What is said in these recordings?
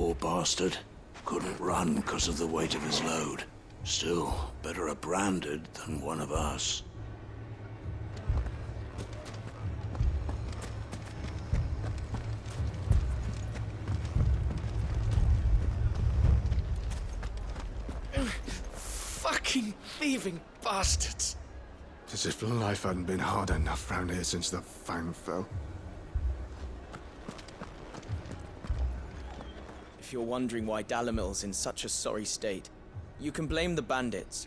poor bastard. Couldn't run because of the weight of his load. Still, better a branded than one of us. Fucking thieving bastards! It's as if life hadn't been hard enough round here since the Fang fell. If you're wondering why Dalamil's in such a sorry state, you can blame the bandits.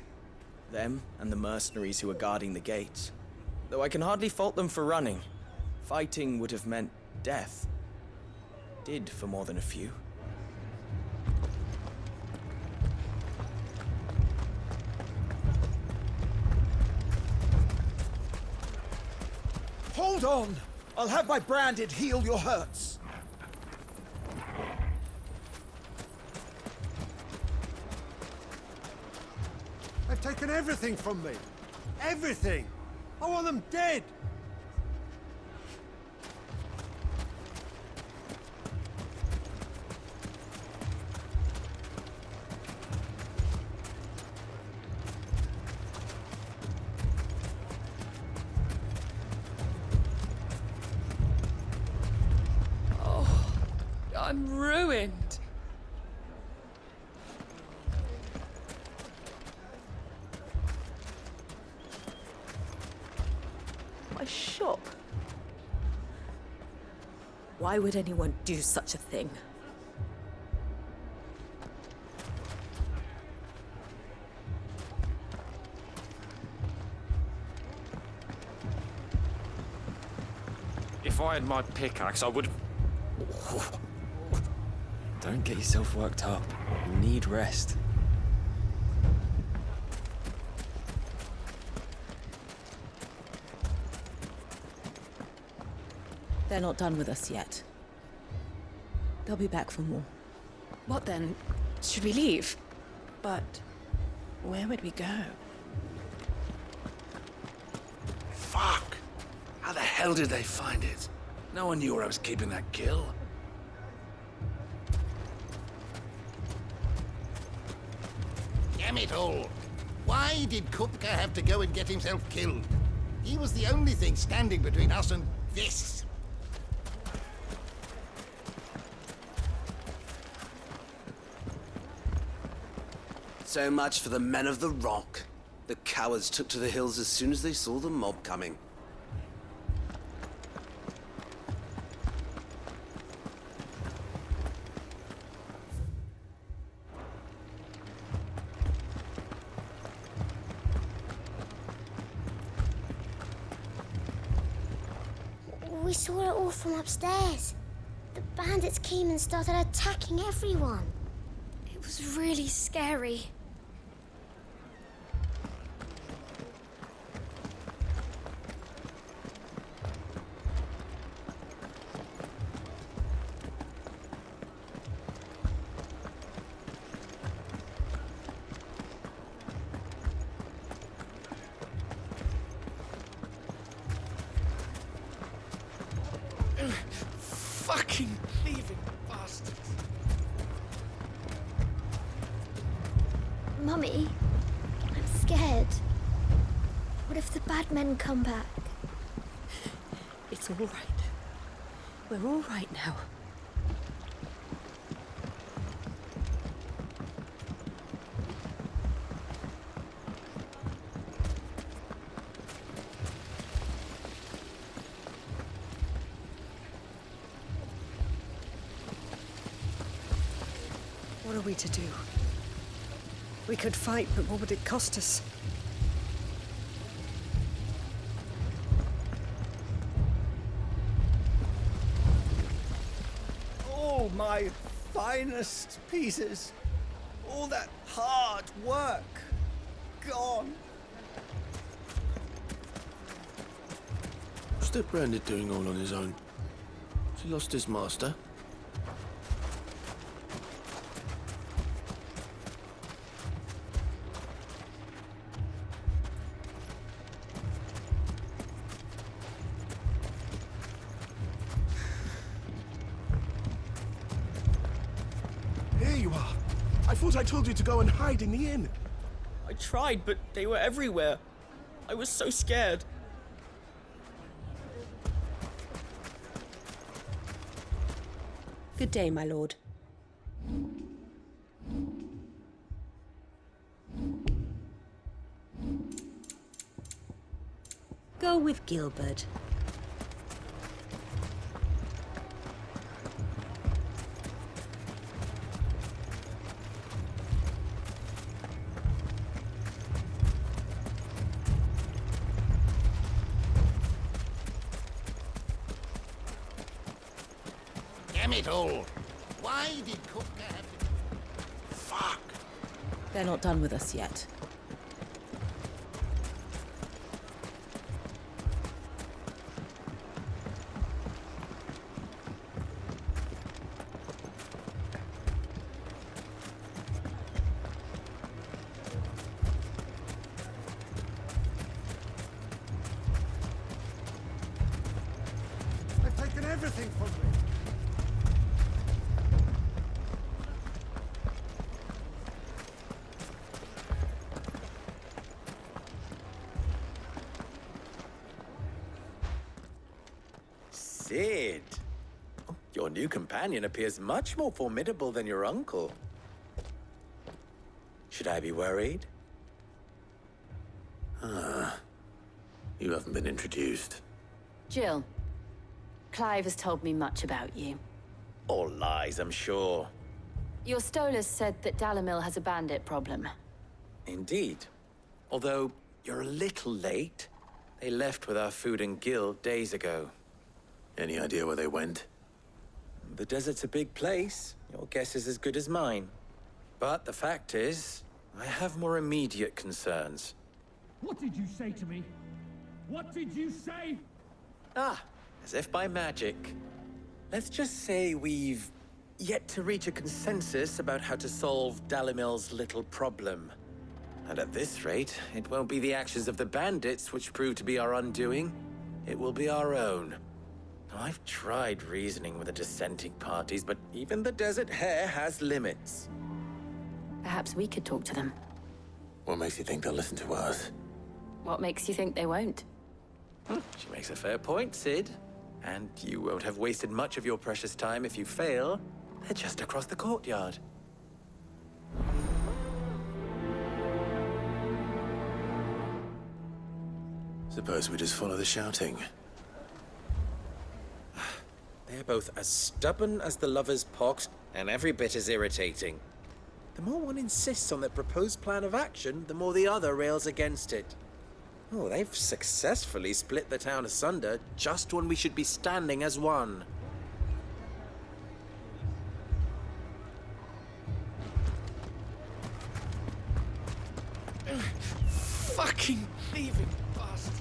Them and the mercenaries who are guarding the gates. Though I can hardly fault them for running. Fighting would have meant death. Did for more than a few. Hold on! I'll have my branded heal your hurts. They've taken everything from me. Everything! I want them dead! I'm ruined. My shop? Why would anyone do such a thing? If I had my pickaxe, I would... Don't get yourself worked up. You need rest. They're not done with us yet. They'll be back for more. What then? Should we leave? But where would we go? Fuck! How the hell did they find it? No one knew where I was keeping that kill. Damn it all! Why did Kupka have to go and get himself killed? He was the only thing standing between us and this. So much for the men of the Rock. The cowards took to the hills as soon as they saw the mob coming. We saw it all from upstairs. The bandits came and started attacking everyone. It was really scary. Fucking thieving bastards. Mummy, I'm scared. What if the bad men come back? It's all right. We're all right now. What are we to do? We could fight, but what would it cost us? All my finest pieces. All that hard work. Gone. What's that Branded doing all on his own? Has he lost his master? thought I told you to go and hide in the inn. I tried, but they were everywhere. I was so scared. Good day, my lord. Go with Gilbert. Damn it all! Why did Kupka have to... Fuck! They're not done with us yet. They've taken everything from me. Sid! Your new companion appears much more formidable than your uncle. Should I be worried? You haven't been introduced. Jill, Clive has told me much about you. All lies, I'm sure. Your Stolas said that Dalamil has a bandit problem. Indeed. Although, you're a little late. They left with our food and guild days ago. Any idea where they went? The desert's a big place. Your guess is as good as mine. But the fact is, I have more immediate concerns. What did you say to me? What did you say? Ah, as if by magic. Let's just say we've yet to reach a consensus about how to solve Dalimil's little problem. And at this rate, it won't be the actions of the bandits which prove to be our undoing. It will be our own. I've tried reasoning with the dissenting parties, but even the Desert Hare has limits. Perhaps we could talk to them. What makes you think they'll listen to us? What makes you think they won't? She makes a fair point, Sid. And you won't have wasted much of your precious time if you fail. They're just across the courtyard. Suppose we just follow the shouting. They're both as stubborn as the lover's pox, and every bit as irritating. The more one insists on their proposed plan of action, the more the other rails against it. Oh, they've successfully split the town asunder just when we should be standing as one. Fucking thieving bastard.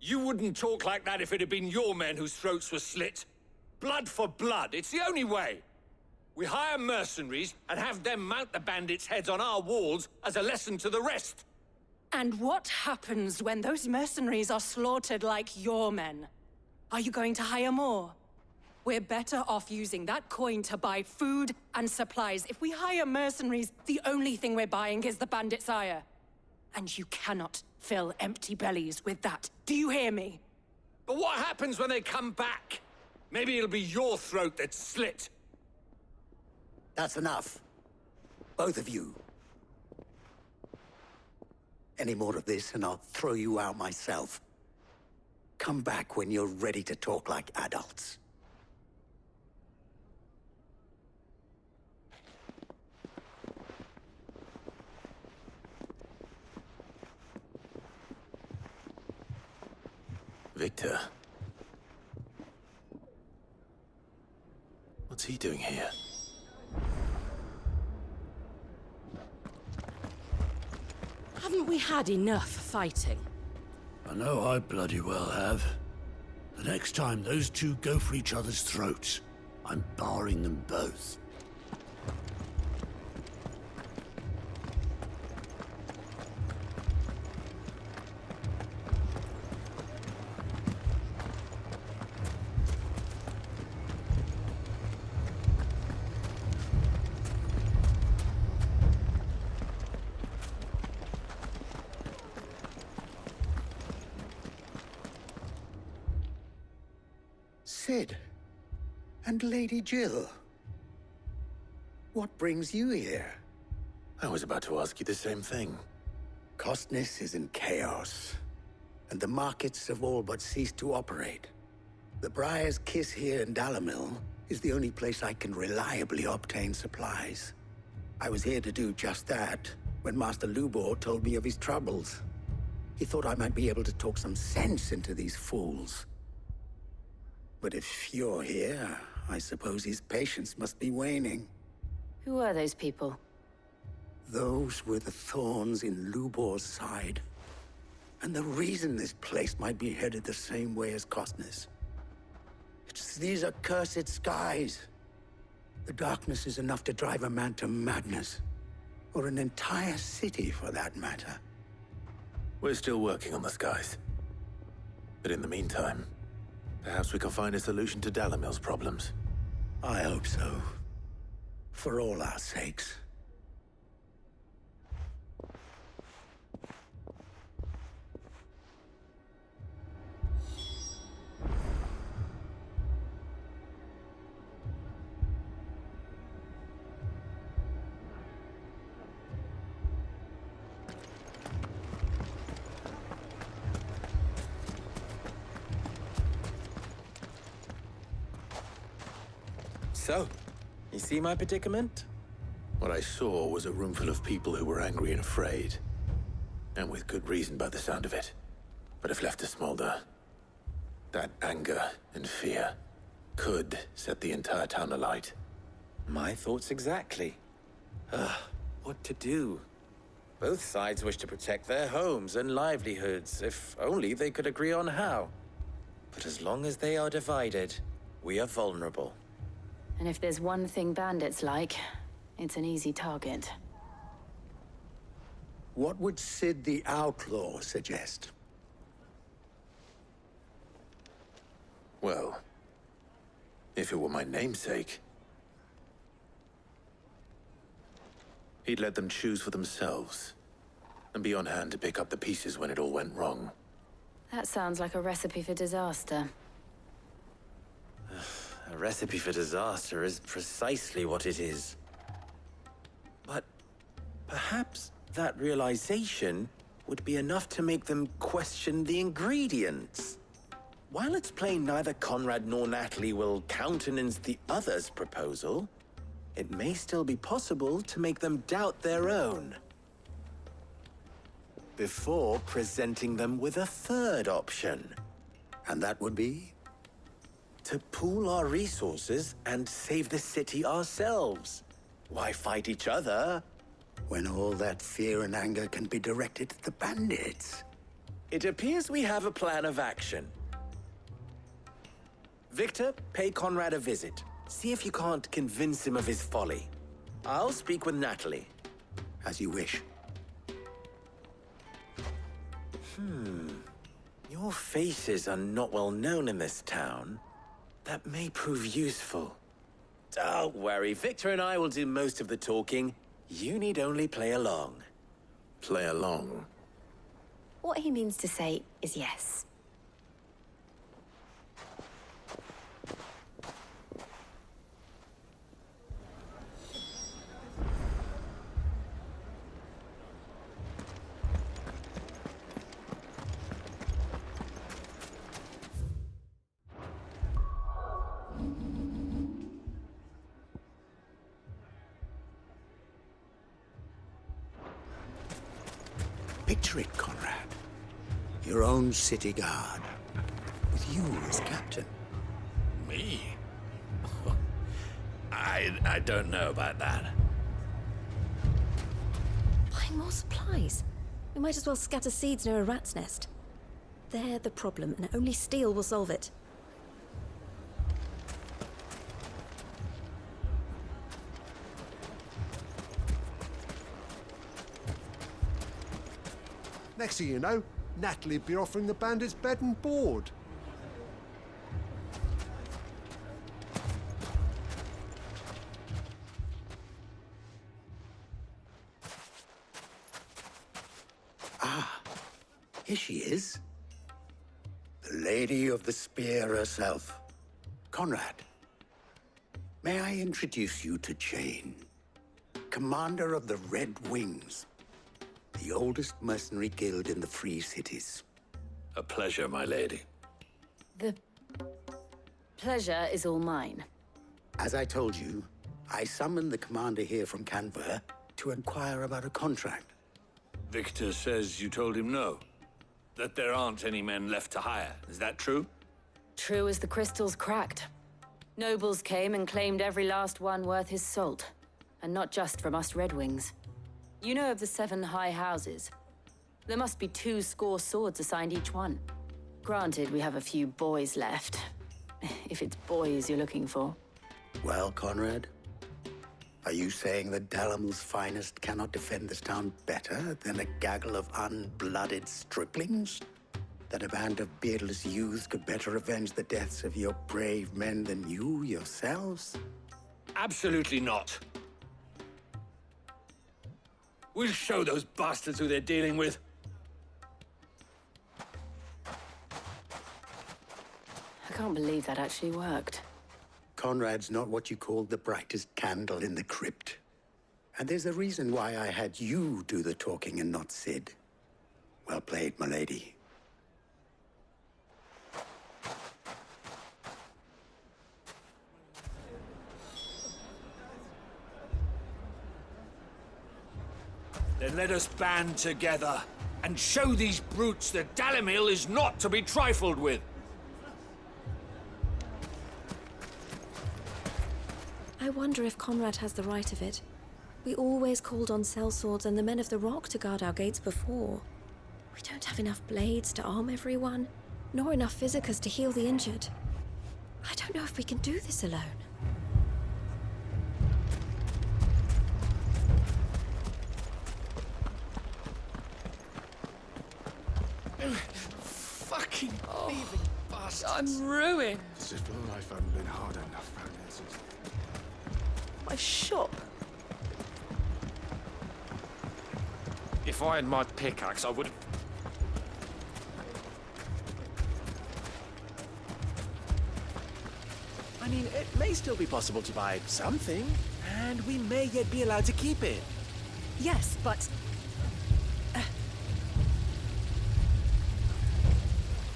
You wouldn't talk like that if it had been your men whose throats were slit. Blood for blood, it's the only way. We hire mercenaries and have them mount the bandits' heads on our walls as a lesson to the rest. And what happens when those mercenaries are slaughtered like your men? Are you going to hire more? We're better off using that coin to buy food and supplies. If we hire mercenaries, the only thing we're buying is the bandits' ire. And you cannot fill empty bellies with that. Do you hear me? But what happens when they come back? Maybe it'll be your throat that's slit. That's enough. Both of you. Any more of this and I'll throw you out myself. Come back when you're ready to talk like adults. Victor. What's he doing here? Haven't we had enough fighting? I know I bloody well have. The next time those two go for each other's throats, I'm barring them both. Cid. And Lady Jill. What brings you here? I was about to ask you the same thing. Costness is in chaos, and the markets have all but ceased to operate. The Briar's Kiss here in Dalamil is the only place I can reliably obtain supplies. I was here to do just that when Master Lubor told me of his troubles. He thought I might be able to talk some sense into these fools. But if you're here, I suppose his patience must be waning. Who are those people? Those were the thorns in Lubor's side. And the reason this place might be headed the same way as Costness. It's these accursed skies. The darkness is enough to drive a man to madness. Or an entire city, for that matter. We're still working on the skies. But in the meantime, perhaps we can find a solution to Dalamil's problems. I hope so. For all our sakes. So, you see my predicament? What I saw was a room full of people who were angry and afraid. And with good reason by the sound of it. But if left to smolder, that anger and fear could set the entire town alight. My thoughts exactly. What to do? Both sides wish to protect their homes and livelihoods, if only they could agree on how. But as long as they are divided, we are vulnerable. And if there's one thing bandits like, it's an easy target. What would Cid the Outlaw suggest? Well, if it were my namesake, he'd let them choose for themselves, and be on hand to pick up the pieces when it all went wrong. That sounds like a recipe for disaster. A recipe for disaster is precisely what it is. But perhaps that realization would be enough to make them question the ingredients. While it's plain neither Conrad nor Natalie will countenance the other's proposal, it may still be possible to make them doubt their own. Before presenting them with a third option. And that would be? To pool our resources and save the city ourselves. Why fight each other? When all that fear and anger can be directed at the bandits. It appears we have a plan of action. Victor, pay Conrad a visit. See if you can't convince him of his folly. I'll speak with Natalie. As you wish. Your faces are not well known in this town. That may prove useful. Don't worry, Victor and I will do most of the talking. You need only play along. Play along? What he means to say is yes. Picture it, Conrad. Your own city guard. With you as captain. Me? I don't know about that. Find more supplies. We might as well scatter seeds near a rat's nest. They're the problem, and only steel will solve it. Next thing you know, Natalie'd be offering the bandits bed and board. Ah, here she is. The Lady of the Spear herself. Conrad, may I introduce you to Jane, commander of the Red Wings, the oldest mercenary guild in the Free Cities. A pleasure, my lady. The pleasure is all mine. As I told you, I summoned the commander here from Canver to inquire about a contract. Victor says you told him no. That there aren't any men left to hire. Is that true? True as the crystals cracked. Nobles came and claimed every last one worth his salt. And not just from us Red Wings. You know of the 7 high houses. There must be 2 swords assigned each one. Granted, we have a few boys left. If it's boys you're looking for. Well, Conrad, are you saying that Dalamil's finest cannot defend this town better than a gaggle of unblooded striplings? That a band of beardless youths could better avenge the deaths of your brave men than you yourselves? Absolutely not. We'll show those bastards who they're dealing with. I can't believe that actually worked. Conrad's not what you call the brightest candle in the crypt. And there's a reason why I had you do the talking and not Sid. Well played, my lady. Then let us band together and show these brutes that Dalimil is not to be trifled with. I wonder if Conrad has the right of it. We always called on sellswords and the men of the Rock to guard our gates before. We don't have enough blades to arm everyone, nor enough physicers to heal the injured. I don't know if we can do this alone. Fucking thieving bastards. I'm ruined. As if life hadn't been hard enough round here since... My shop. If I had my pickaxe, I would have... I mean, it may still be possible to buy something, and we may yet be allowed to keep it. Yes, but...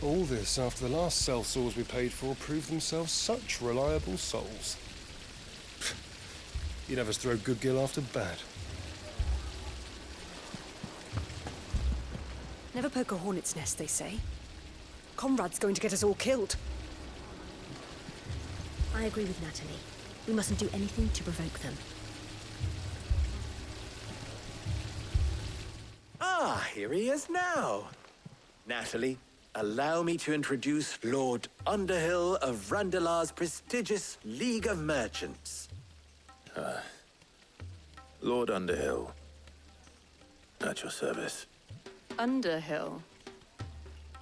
All this after the last sellswords we paid for proved themselves such reliable souls. You'd have us throw good gil after bad. Never poke a hornet's nest, they say. Conrad's going to get us all killed. I agree with Natalie. We mustn't do anything to provoke them. Ah, here he is now. Natalie, allow me to introduce Lord Underhill of Randalar's prestigious League of Merchants. Lord Underhill. At your service. Underhill?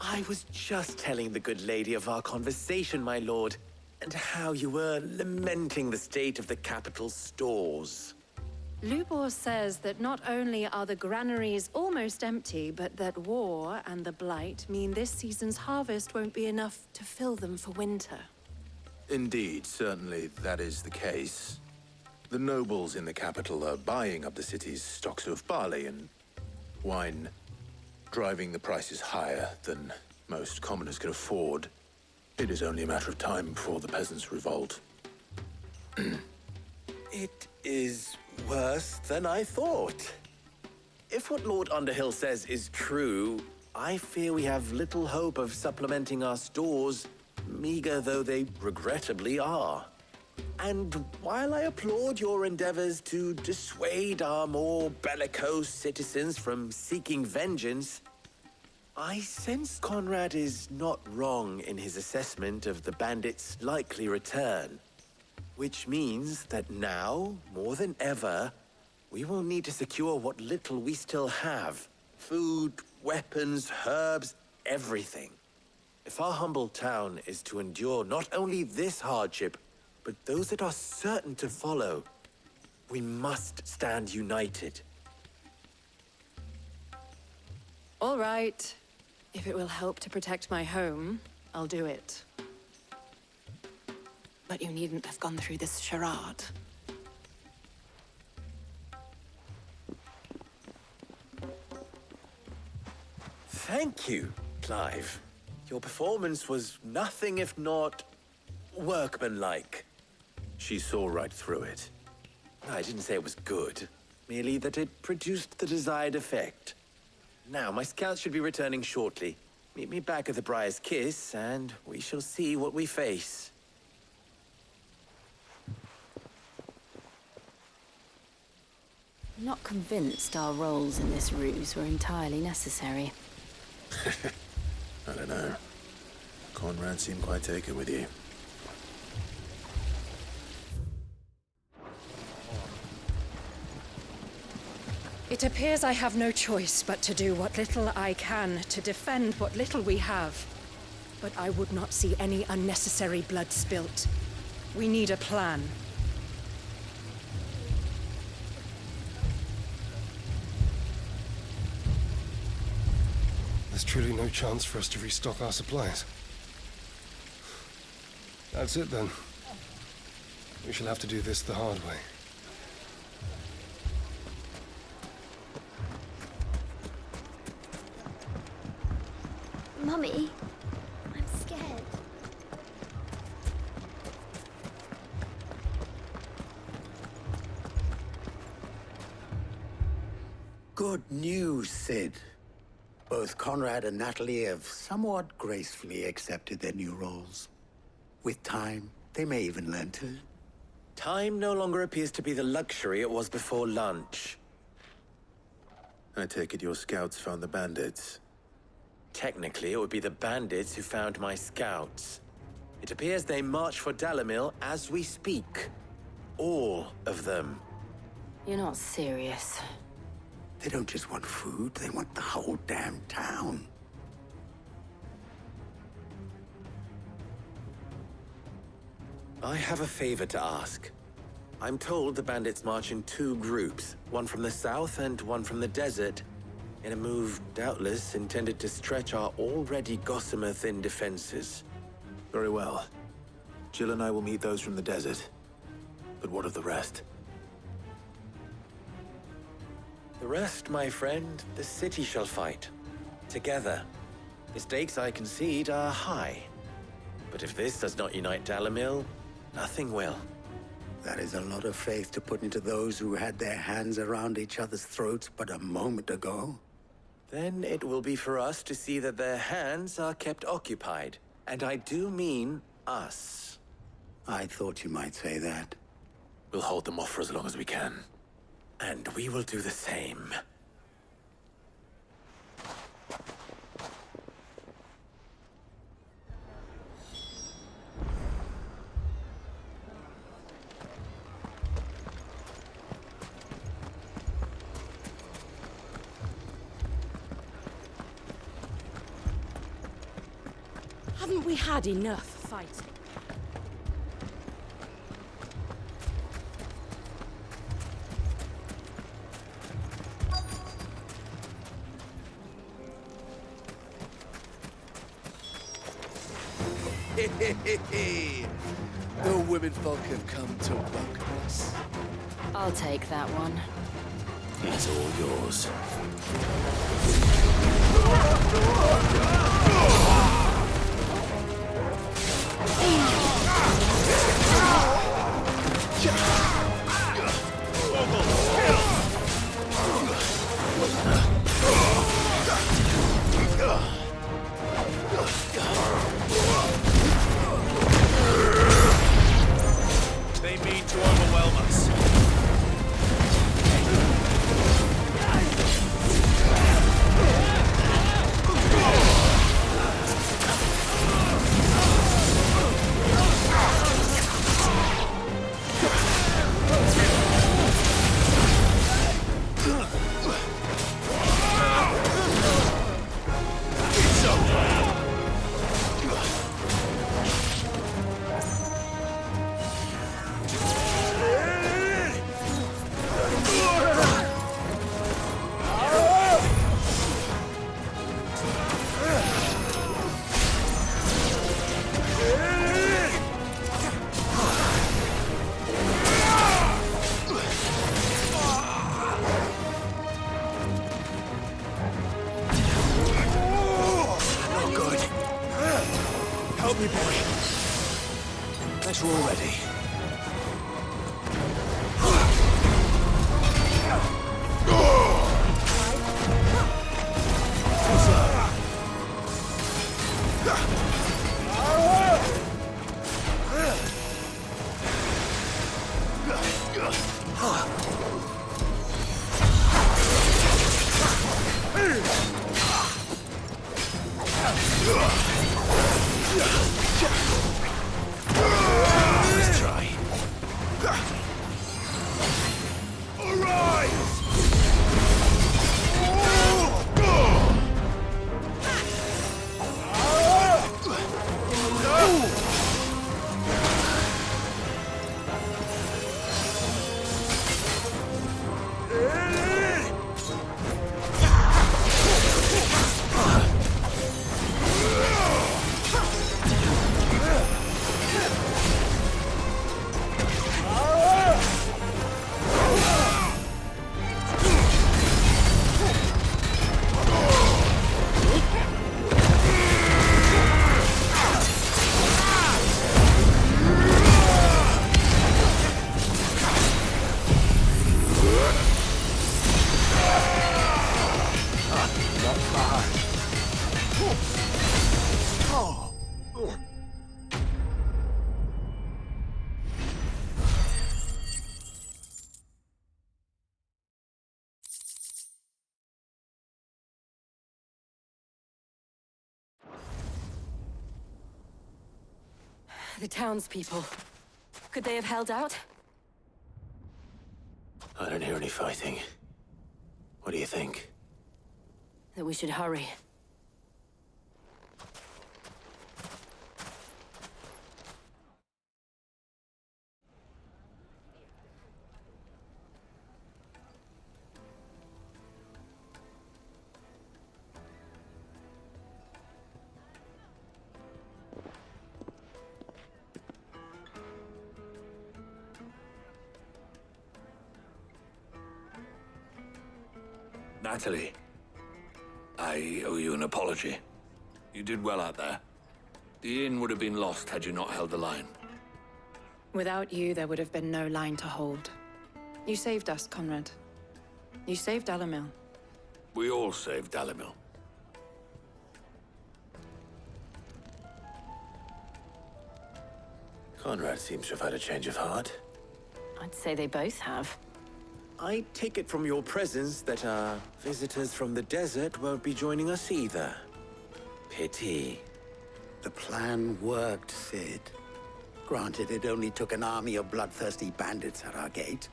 I was just telling the good lady of our conversation, my lord, and how you were lamenting the state of the capital's stores. Lubor says that not only are the granaries almost empty, but that war and the Blight mean this season's harvest won't be enough to fill them for winter. Indeed, certainly that is the case. The nobles in the capital are buying up the city's stocks of barley and wine, driving the prices higher than most commoners can afford. It is only a matter of time before the peasants revolt. It is worse than I thought. If what Lord Underhill says is true, I fear we have little hope of supplementing our stores, meager though they regrettably are. And while I applaud your endeavors to dissuade our more bellicose citizens from seeking vengeance, I sense Conrad is not wrong in his assessment of the bandits' likely return. Which means that now, more than ever, we will need to secure what little we still have. Food, weapons, herbs, everything. If our humble town is to endure not only this hardship, but those that are certain to follow, we must stand united. All right. If it will help to protect my home, I'll do it. But you needn't have gone through this charade. Thank you, Clive. Your performance was nothing if not workmanlike. She saw right through it. I didn't say it was good, merely that it produced the desired effect. Now, my scouts should be returning shortly. Meet me back at the Briar's Kiss, and we shall see what we face. I'm not convinced our roles in this ruse were entirely necessary. I don't know. Conrad seemed quite taken with you. It appears I have no choice but to do what little I can to defend what little we have. But I would not see any unnecessary blood spilt. We need a plan. There's truly no chance for us to restock our supplies. That's it then. We shall have to do this the hard way. Mummy, I'm scared. Good news, Sid. Both Conrad and Natalie have somewhat gracefully accepted their new roles. With time, they may even learn to. Time no longer appears to be the luxury it was before lunch. I take it your scouts found the bandits. Technically, it would be the bandits who found my scouts. It appears they march for Dalimil as we speak. All of them. You're not serious. They don't just want food, they want the whole damn town. I have a favor to ask. I'm told the bandits march in two groups, one from the south and one from the desert, in a move doubtless intended to stretch our already gossamer-thin defenses. Very well. Jill and I will meet those from the desert. But what of the rest? The rest, my friend, the city shall fight. Together. The stakes, I concede, are high. But if this does not unite Dalimil, nothing will. That is a lot of faith to put into those who had their hands around each other's throats but a moment ago. Then it will be for us to see that their hands are kept occupied. And I do mean us. I thought you might say that. We'll hold them off for as long as we can. And we will do the same. Haven't we had enough fighting? The women folk have come to welcome us. I'll take that one. It's all yours. They mean to overwhelm us. better already. Let's try. The townspeople. Could they have held out? I don't hear any fighting. What do you think? That we should hurry. Natalie, I owe you an apology. You did well out there. The inn would have been lost had you not held the line. Without you, there would have been no line to hold. You saved us, Conrad. You saved Dalimil. We all saved Dalimil. Conrad seems to have had a change of heart. I'd say they both have. I take it from your presence that our visitors from the desert won't be joining us either. Pity. The plan worked, Sid. Granted, it only took an army of bloodthirsty bandits at our gate.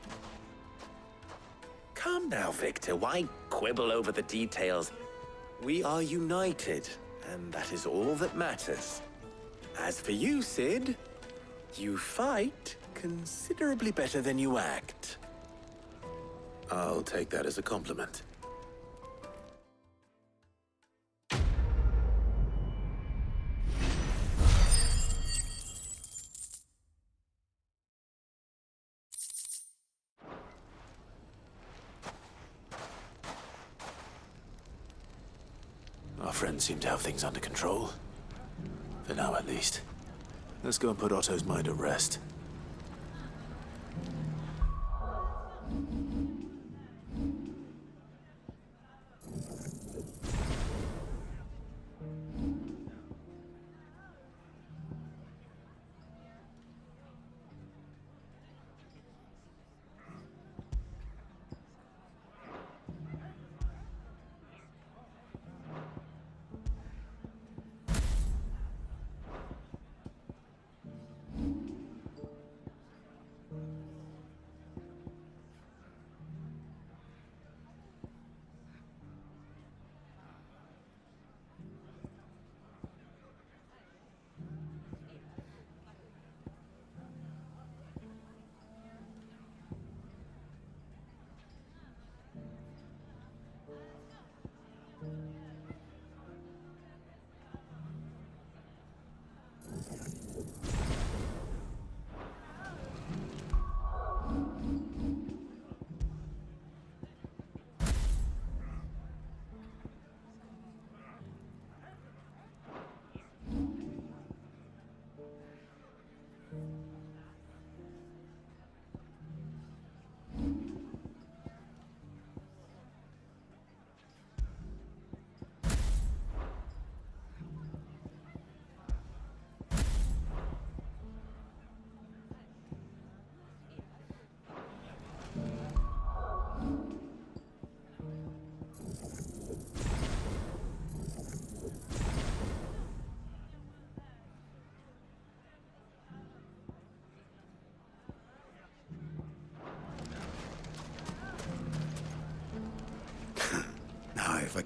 Calm now, Victor. Why quibble over the details? We are united, and that is all that matters. As for you, Sid, you fight considerably better than you act. I'll take that as a compliment. Our friends seem to have things under control. For now, at least. Let's go and put Otto's mind at rest.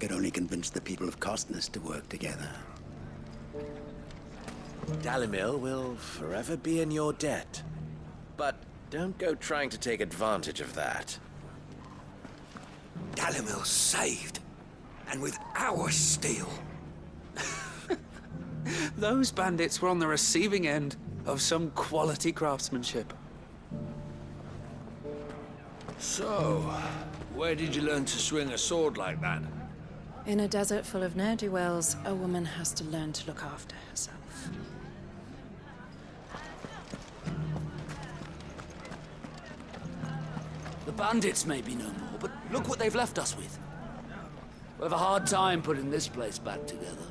could only convince the people of Costness to work together. Dalimil will forever be in your debt. But don't go trying to take advantage of that. Dalimil saved. And with our steel. Those bandits were on the receiving end of some quality craftsmanship. So, where did you learn to swing a sword like that? In a desert full of ne'er-do-wells, a woman has to learn to look after herself. The bandits may be no more, but look what they've left us with. We'll have a hard time putting this place back together.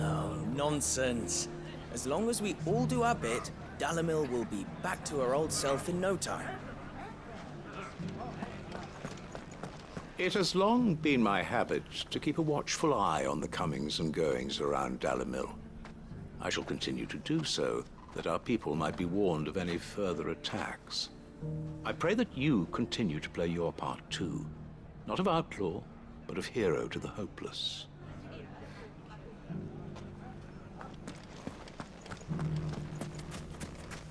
Oh, nonsense. As long as we all do our bit, Dalimil will be back to her old self in no time. It has long been my habit to keep a watchful eye on the comings and goings around Dalimil. I shall continue to do so, that our people might be warned of any further attacks. I pray that you continue to play your part too, not of outlaw, but of hero to the hopeless.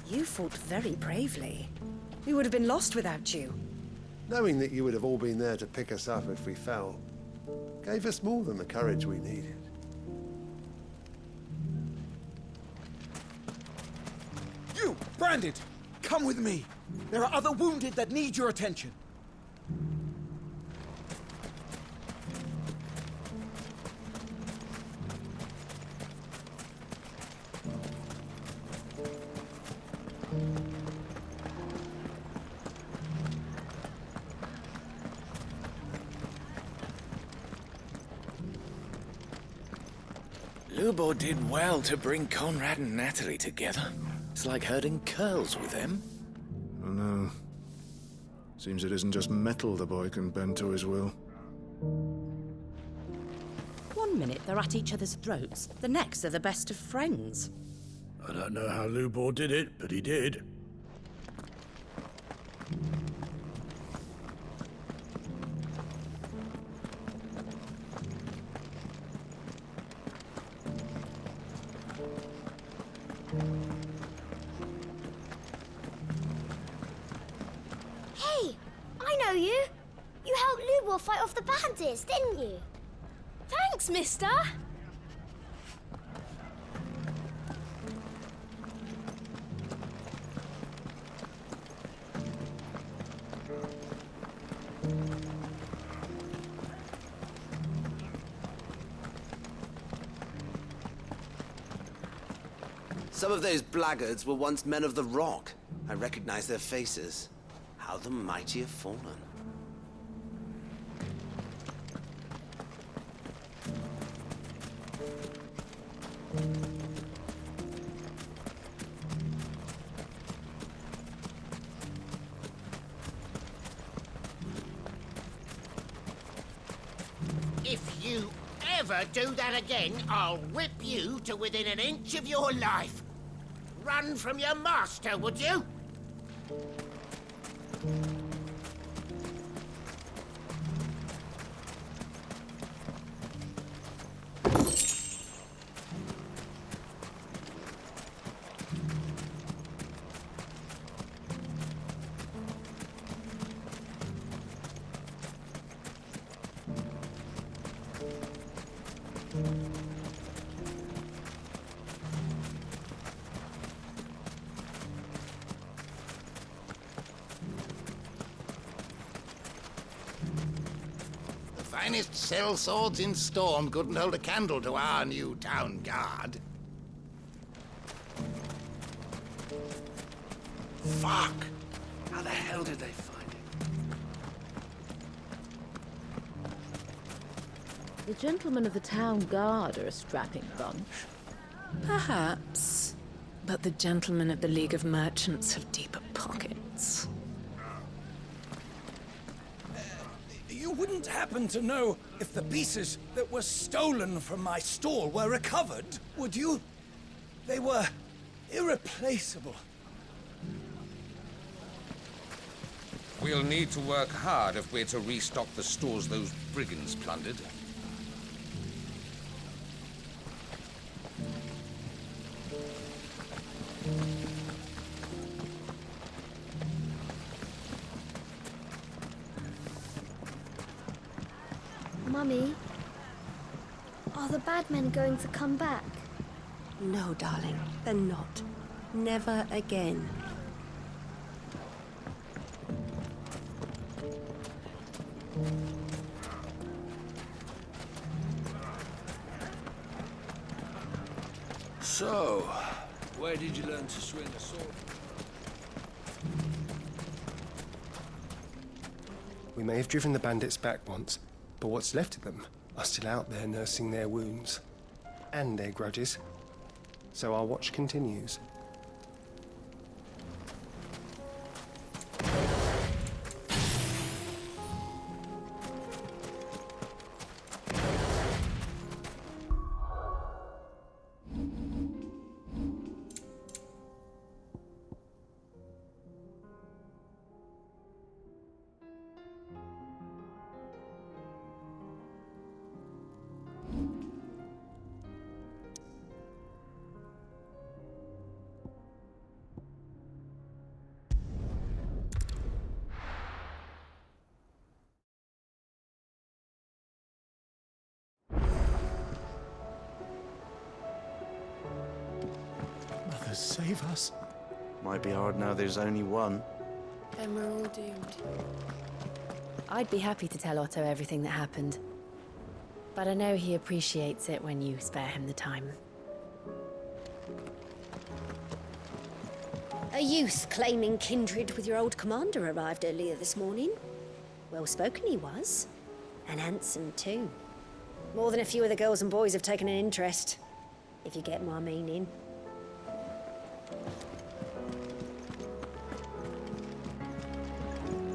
You fought very bravely. We would have been lost without you. Knowing that you would have all been there to pick us up if we fell, gave us more than the courage we needed. You, Branded! Come with me! There are other wounded that need your attention. Lubor did well to bring Conrad and Natalie together. It's like herding curls with them. Oh no. Seems it isn't just metal the boy can bend to his will. One minute they're at each other's throats, the next they're the best of friends. I don't know how Lubor did it, but he did. Hey, I know you. You helped Lubor fight off the bandits, didn't you? Thanks, mister. Some of those blackguards were once men of the Rock. I recognize their faces. How the mighty have fallen. If you ever do that again, I'll whip you to within an inch of your life. Run from your master, would you? Finest sellswords in Storm couldn't hold a candle to our new town guard. Fuck! How the hell did they find it? The gentlemen of the town guard are a strapping bunch. Perhaps. But the gentlemen of the League of Merchants have deeper pockets. You wouldn't happen to know if the pieces that were stolen from my stall were recovered, would you? They were irreplaceable. We'll need to work hard if we're to restock the stores those brigands plundered. Mummy, are the bad men going to come back? No, darling, they're not. Never again. So, where did you learn to swing a sword? We may have driven the bandits back once, but what's left of them are still out there nursing their wounds and their grudges. So our watch continues. Save us. Might be hard now there's only one. Then we're all doomed. I'd be happy to tell Otto everything that happened. But I know he appreciates it when you spare him the time. A youth claiming kindred with your old commander arrived earlier this morning. Well spoken he was. And handsome too. More than a few of the girls and boys have taken an interest, if you get my meaning.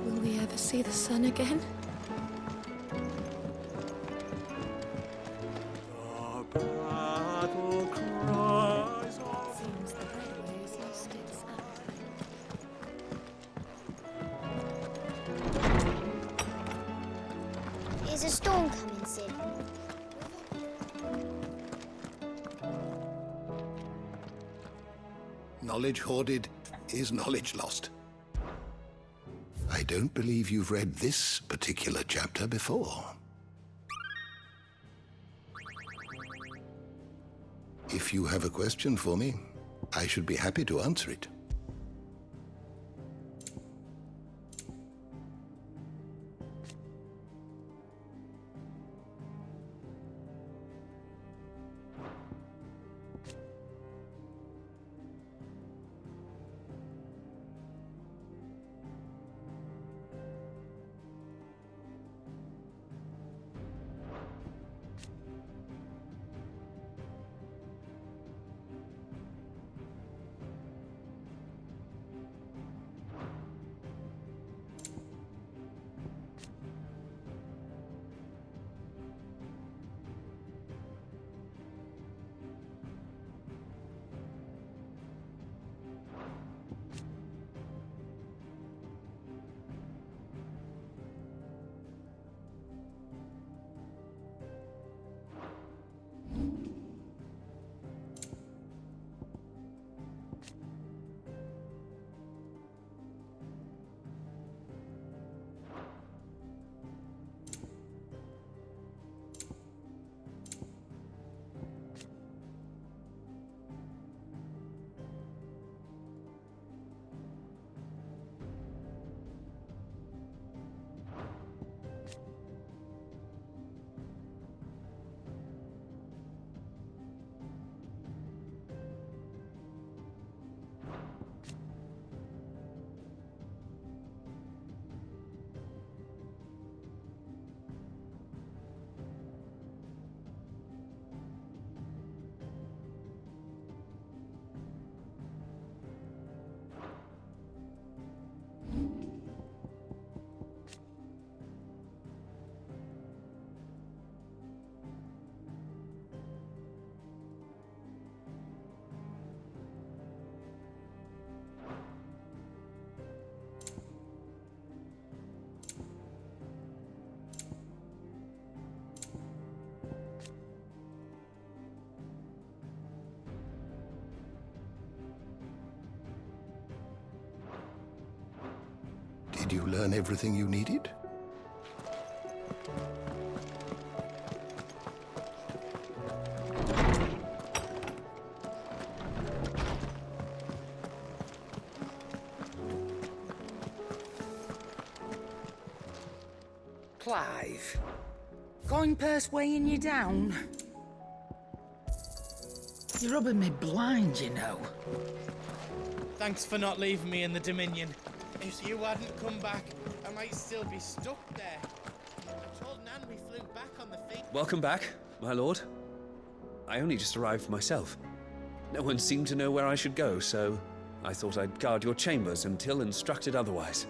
Will we ever see the sun again? Is a storm coming, Sid? Knowledge hoarded is knowledge lost. I don't believe you've read this particular chapter before. If you have a question for me, I should be happy to answer it. Did you learn everything you needed? Clive. Coin purse weighing you down? You're rubbing me blind, you know. Thanks for not leaving me in the Dominion. If you hadn't come back, I might still be stuck there. I told Nan we flew back on the fleet. Welcome back, my lord. I only just arrived myself. No one seemed to know where I should go, so I thought I'd guard your chambers until instructed otherwise.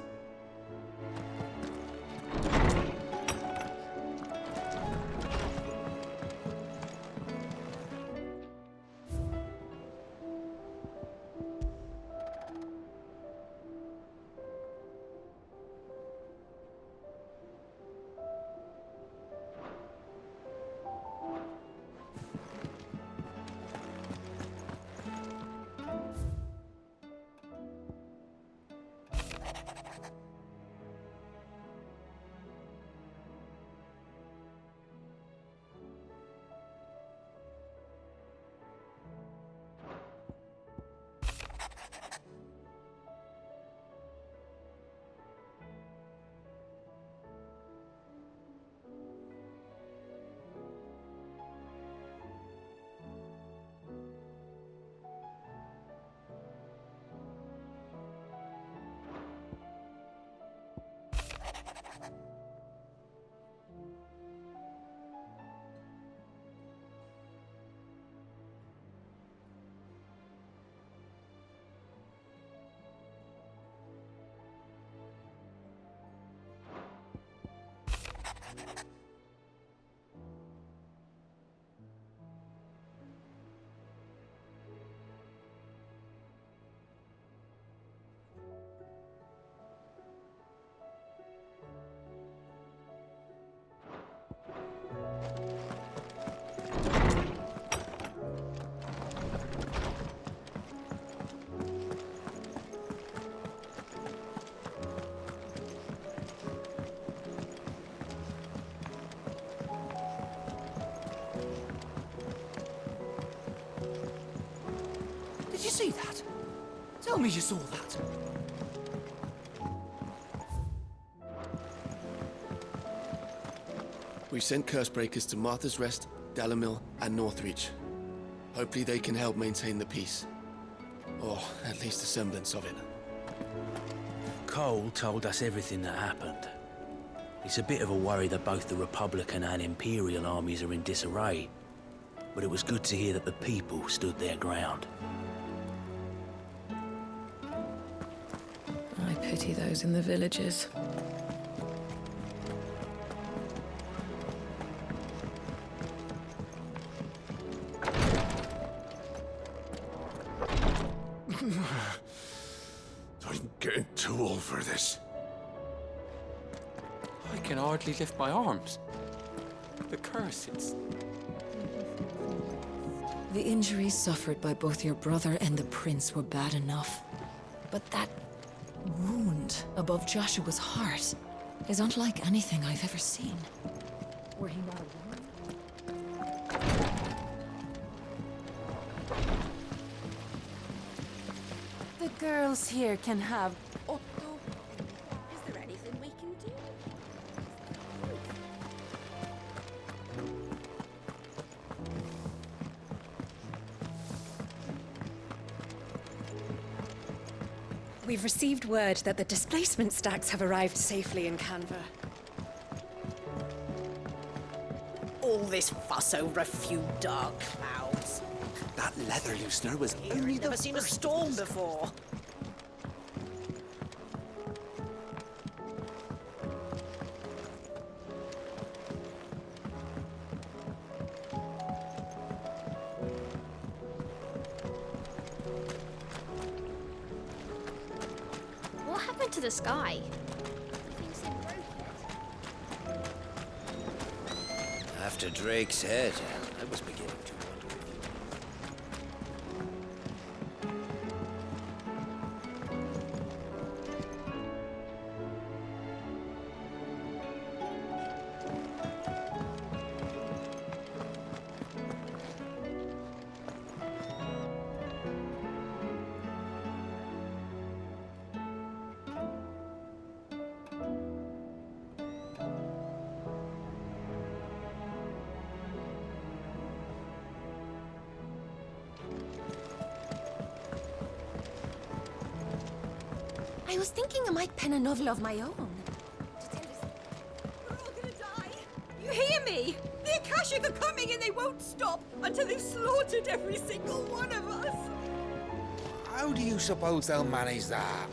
Did you see that? Tell me you saw that. We've sent Cursebreakers to Martha's Rest, Dalamil, and Northreach. Hopefully they can help maintain the peace. Or at least a semblance of it. Cole told us everything that happened. It's a bit of a worry that both the Republican and Imperial armies are in disarray. But it was good to hear that the people stood their ground. I pity those in the villages. I'm getting too old for this. I can hardly lift my arms. The curse, it's... The injuries suffered by both your brother and the prince were bad enough. But that wound above Joshua's heart is unlike anything I've ever seen. Were he not a woman? The girls here can have Otto. Is there anything we can do? We've received word that the displacement stacks have arrived safely in Canva. All this fuss over a few dark clouds. That leather loosener was Only never seen a storm before. What happened to the sky? After Drake's head, I was beginning to wonder. I was thinking I might pen a novel of my own. We're all gonna die. You hear me? The Akashic are coming and they won't stop until they've slaughtered every single one of us. How do you suppose they'll manage that?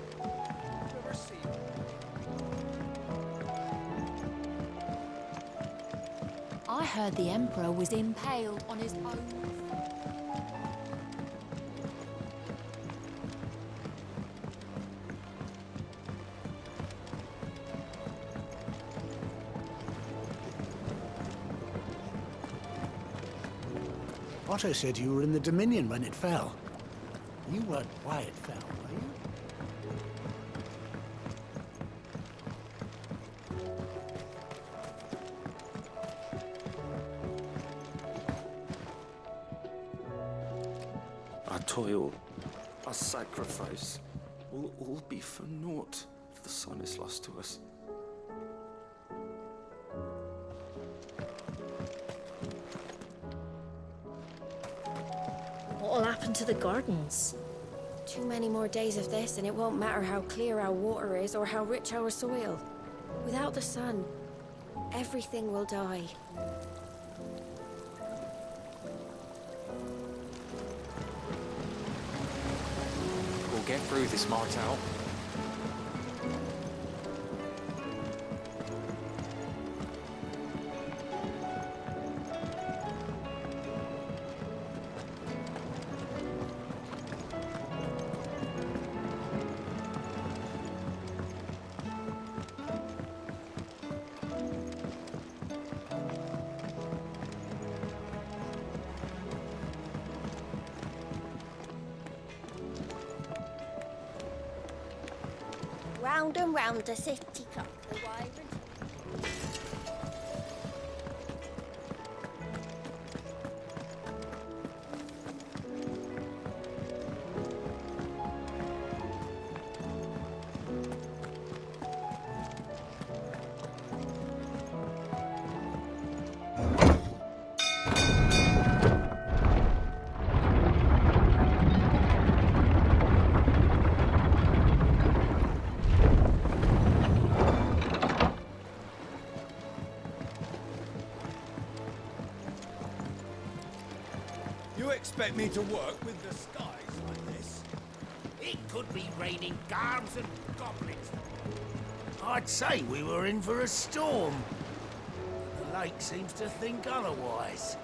I heard the Emperor was impaled on his own. Otto said you were in the Dominion when it fell. You weren't why it fell, were you? Our toil, our sacrifice, will all be for naught if the sun is lost to us. What'll happen to the gardens? Too many more days of this, and it won't matter how clear our water is or how rich our soil. Without the sun, everything will die. We'll get through this, Martel. Round and round the city clock, the wyvern. You expect me to work with the skies like this? It could be raining garbs and goblins. I'd say we were in for a storm. The lake seems to think otherwise.